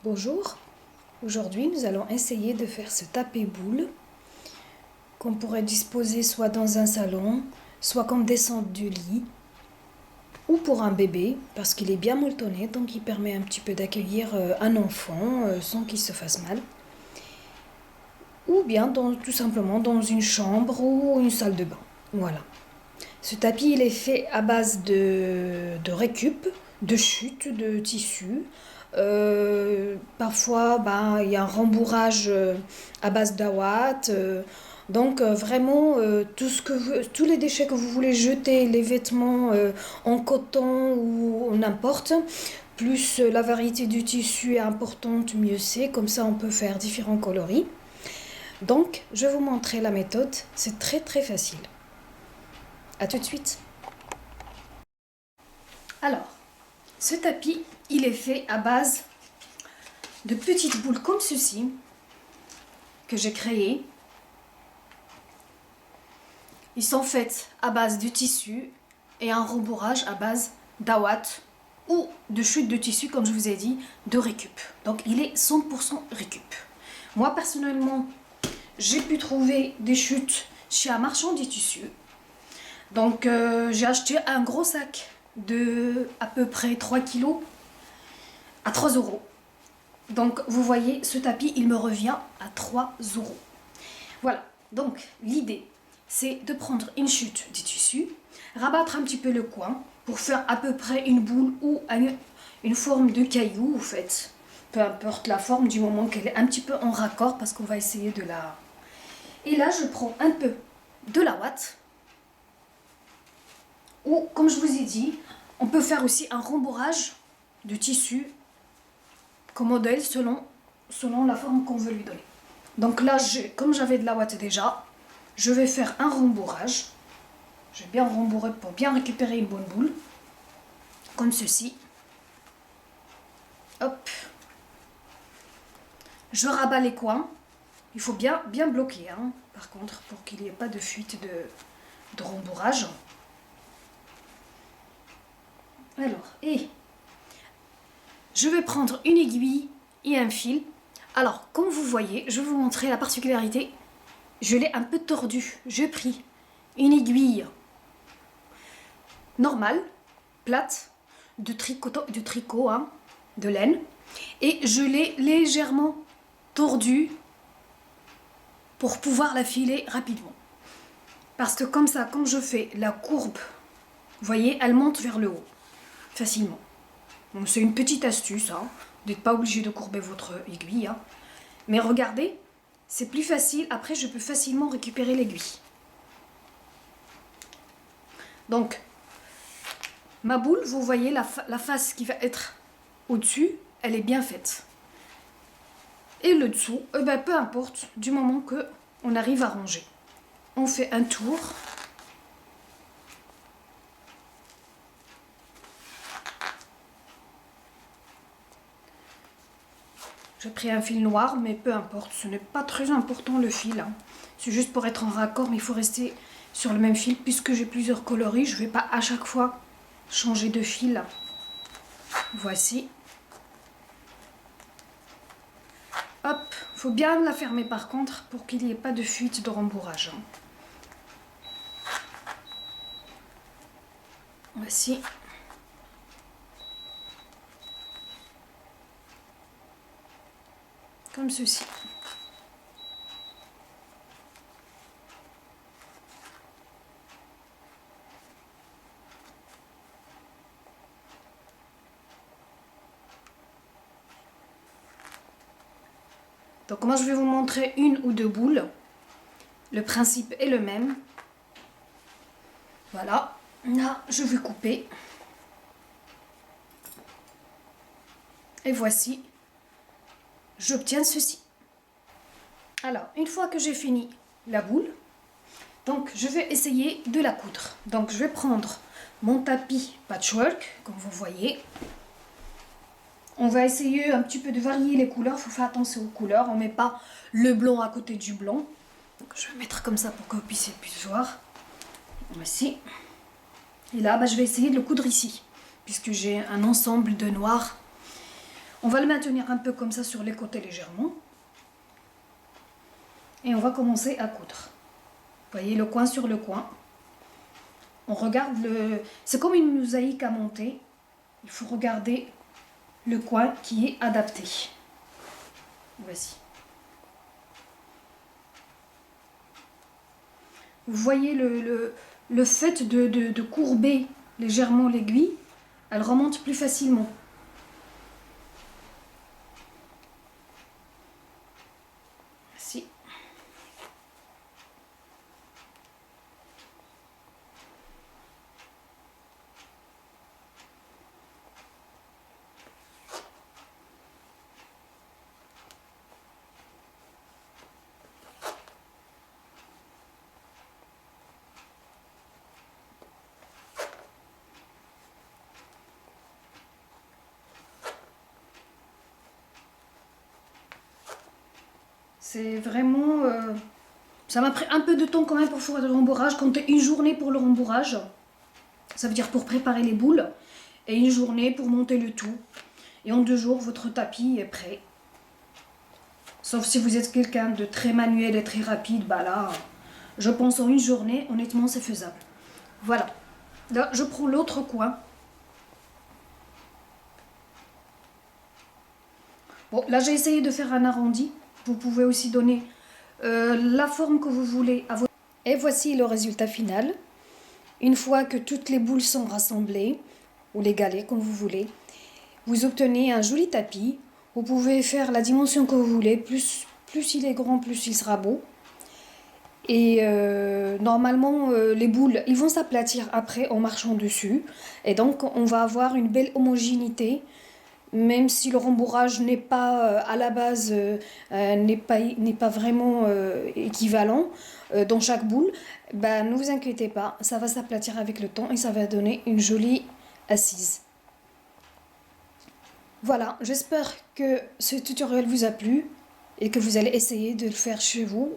Bonjour, aujourd'hui nous allons essayer de faire ce tapis boule qu'on pourrait disposer soit dans un salon, soit comme descente du lit, ou pour un bébé parce qu'il est bien molletonné, donc il permet un petit peu d'accueillir un enfant sans qu'il se fasse mal, ou bien tout simplement dans une chambre ou une salle de bain. Voilà. Ce tapis il est fait à base de récup, de chute, de tissu. Parfois, il y a un rembourrage à base d'awat. Donc vraiment, tous les déchets que vous voulez jeter, les vêtements en coton ou n'importe, plus la variété du tissu est importante, mieux c'est. Comme ça, on peut faire différents coloris. Donc, je vais vous montrer la méthode. C'est très très facile. A tout de suite. Alors, ce tapis, il est fait à base de petites boules comme ceci que j'ai créées. Ils sont faites à base de tissu et un rembourrage à base d'awat ou de chute de tissu, comme je vous ai dit, de récup. Donc, il est 100% récup. Moi, personnellement, j'ai pu trouver des chutes chez un marchand de tissus. Donc, j'ai acheté un gros sac de à peu près 3 kilos à 3 euros. Donc vous voyez, ce tapis il me revient à 3 euros. Voilà, donc l'idée c'est de prendre une chute de tissu, rabattre un petit peu le coin pour faire à peu près une boule ou une forme de caillou, en fait. Peu importe la forme du moment qu'elle est un petit peu en raccord parce qu'on va essayer de la... Et là je prends un peu de la ouate. Ou, comme je vous ai dit, on peut faire aussi un rembourrage de tissu comme modèle selon la forme qu'on veut lui donner. Donc là, comme j'avais de la ouate déjà, je vais faire un rembourrage. Je vais bien rembourrer pour bien récupérer une bonne boule. Comme ceci. Hop. Je rabats les coins. Il faut bien bloquer, hein, par contre, pour qu'il n'y ait pas de fuite de rembourrage. Alors, et je vais prendre une aiguille et un fil. Alors, comme vous voyez, je vais vous montrer la particularité. Je l'ai un peu tordu. J'ai pris une aiguille normale, plate, de tricot, hein, de laine. Et je l'ai légèrement tordue pour pouvoir la filer rapidement. Parce que comme ça, quand je fais la courbe, vous voyez, elle monte vers le haut, facilement. Donc c'est une petite astuce, hein. Vous n'êtes pas obligé de courber votre aiguille. Hein. Mais regardez, c'est plus facile. Après, je peux facilement récupérer l'aiguille. Donc, ma boule, vous voyez la face qui va être au-dessus, elle est bien faite. Et le dessous, peu importe, du moment qu'on arrive à ranger. On fait un tour. J'ai pris un fil noir, mais peu importe, ce n'est pas très important le fil. Hein. C'est juste pour être en raccord, mais il faut rester sur le même fil. Puisque j'ai plusieurs coloris, je ne vais pas à chaque fois changer de fil. Voici. Hop, il faut bien la fermer par contre pour qu'il n'y ait pas de fuite de rembourrage. Voici. Comme ceci. Donc moi je vais vous montrer une ou deux boules. Le principe est le même. Voilà. Là, je vais couper. Et voici. J'obtiens ceci. Alors, une fois que j'ai fini la boule, donc je vais essayer de la coudre. Donc je vais prendre mon tapis patchwork, comme vous voyez. On va essayer un petit peu de varier les couleurs. Il faut faire attention aux couleurs. On ne met pas le blanc à côté du blanc. Donc je vais mettre comme ça pour que vous puissiez voir. Voici. Et là, je vais essayer de le coudre ici. Puisque j'ai un ensemble de noir On va le maintenir un peu comme ça sur les côtés légèrement. Et on va commencer à coudre. Vous voyez, le coin sur le coin. On regarde le... C'est comme une mosaïque à monter. Il faut regarder le coin qui est adapté. Voici. Vous voyez le fait de courber légèrement l'aiguille, elle remonte plus facilement. Si. C'est vraiment... ça m'a pris un peu de temps quand même pour faire le rembourrage. Comptez une journée pour le rembourrage. Ça veut dire pour préparer les boules. Et une journée pour monter le tout. Et en 2 jours, votre tapis est prêt. Sauf si vous êtes quelqu'un de très manuel et très rapide. Bah là, je pense en une journée, honnêtement, c'est faisable. Voilà. Là, je prends l'autre coin. Bon, là, j'ai essayé de faire un arrondi. Vous pouvez aussi donner la forme que vous voulez à votre... Et voici le résultat final. Une fois que toutes les boules sont rassemblées, ou les galets, comme vous voulez, vous obtenez un joli tapis. Vous pouvez faire la dimension que vous voulez. Plus il est grand, plus il sera beau. Et normalement, les boules, ils vont s'aplatir après en marchant dessus. Et donc, on va avoir une belle homogénéité. Même si le rembourrage n'est pas à la base, n'est pas vraiment équivalent dans chaque boule, bah, ne vous inquiétez pas, ça va s'aplatir avec le temps et ça va donner une jolie assise. Voilà, j'espère que ce tutoriel vous a plu et que vous allez essayer de le faire chez vous